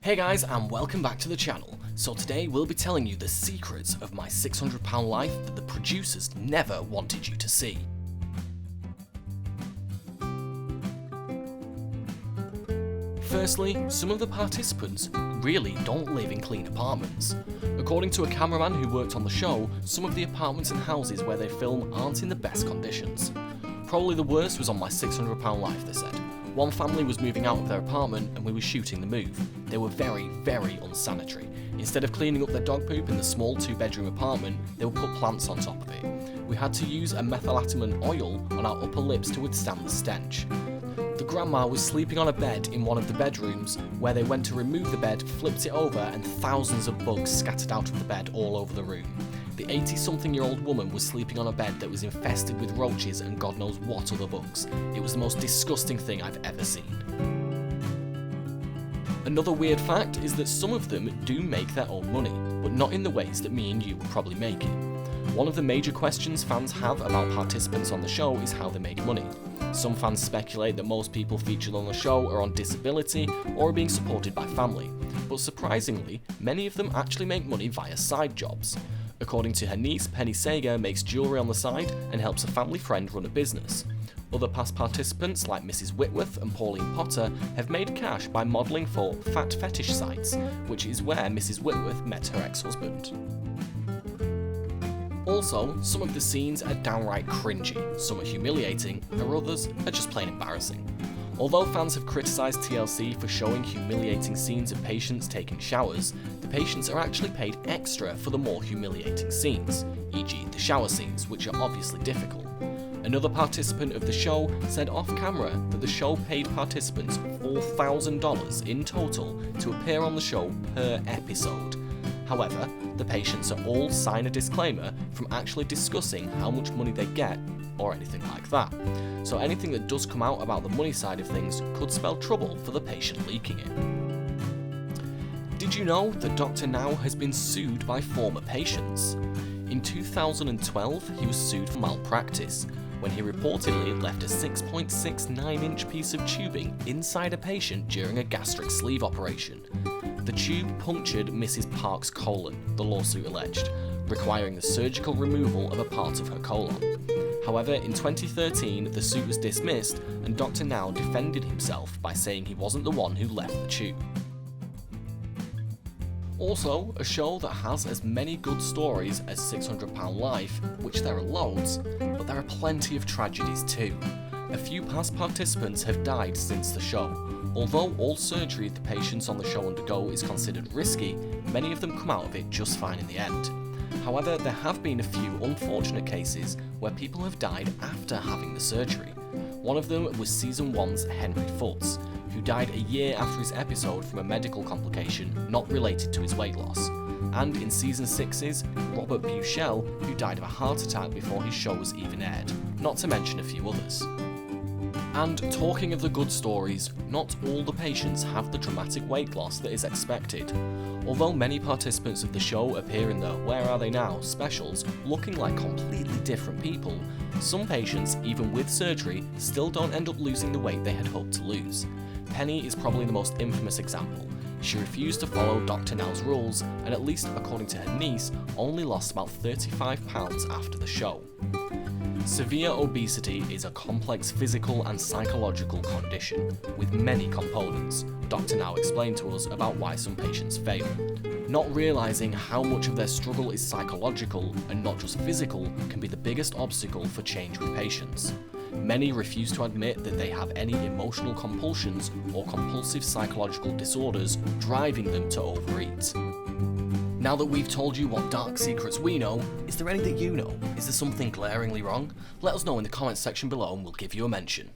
Hey guys, and welcome back to the channel. So today we'll be telling you the secrets of my £600 life that the producers never wanted you to see. Firstly, some of the participants really don't live in clean apartments. According to a cameraman who worked on the show, some of the apartments and houses where they film aren't in the best conditions. Probably the worst was on my £600 life, they said. One family was moving out of their apartment and we were shooting the move. They were very, very unsanitary. Instead of cleaning up their dog poop in the small 2-bedroom apartment, they would put plants on top of it. We had to use a methylaminate oil on our upper lips to withstand the stench. The grandma was sleeping on a bed in one of the bedrooms, where they went to remove the bed, flipped it over, and thousands of bugs scattered out of the bed all over the room. The 80-something-year-old woman was sleeping on a bed that was infested with roaches and God knows what other bugs. It was the most disgusting thing I've ever seen. Another weird fact is that some of them do make their own money, but not in the ways that me and you would probably make it. One of the major questions fans have about participants on the show is how they make money. Some fans speculate that most people featured on the show are on disability or are being supported by family, but surprisingly, many of them actually make money via side jobs. According to her niece, Penny Sager makes jewellery on the side and helps a family friend run a business. Other past participants like Mrs. Whitworth and Pauline Potter have made cash by modelling for fat fetish sites, which is where Mrs. Whitworth met her ex-husband. Also, some of the scenes are downright cringy, some are humiliating, and others are just plain embarrassing. Although fans have criticised TLC for showing humiliating scenes of patients taking showers, the patients are actually paid extra for the more humiliating scenes, e.g. the shower scenes, which are obviously difficult. Another participant of the show said off-camera that the show paid participants $4,000 in total to appear on the show per episode. However, the patients are all sign a disclaimer from actually discussing how much money they get or anything like that. So anything that does come out about the money side of things could spell trouble for the patient leaking it. Did you know that Dr. Now has been sued by former patients? In 2012, he was sued for malpractice when he reportedly left a 6.69-inch piece of tubing inside a patient during a gastric sleeve operation. The tube punctured Mrs. Park's colon, the lawsuit alleged, requiring the surgical removal of a part of her colon. However, in 2013, the suit was dismissed and Dr. Now defended himself by saying he wasn't the one who left the tube. Also, a show that has as many good stories as £600 Life, which there are loads, but there are plenty of tragedies too. A few past participants have died since the show. Although all surgery the patients on the show undergo is considered risky, many of them come out of it just fine in the end. However, there have been a few unfortunate cases where people have died after having the surgery. One of them was Season 1's Henry Foots, who died a year after his episode from a medical complication not related to his weight loss. And in Season 6's Robert Bushell, who died of a heart attack before his show was even aired, not to mention a few others. And talking of the good stories, not all the patients have the dramatic weight loss that is expected. Although many participants of the show appear in the Where Are They Now specials looking like completely different people, some patients, even with surgery, still don't end up losing the weight they had hoped to lose. Penny is probably the most infamous example. She refused to follow Dr. Now's rules and, at least according to her niece, only lost about 35 pounds after the show. Severe obesity is a complex physical and psychological condition, with many components. Dr. Now explained to us about why some patients fail. Not realising how much of their struggle is psychological and not just physical can be the biggest obstacle for change with patients. Many refuse to admit that they have any emotional compulsions or compulsive psychological disorders driving them to overeat. Now that we've told you what dark secrets we know, is there any that you know? Is there something glaringly wrong? Let us know in the comments section below and we'll give you a mention.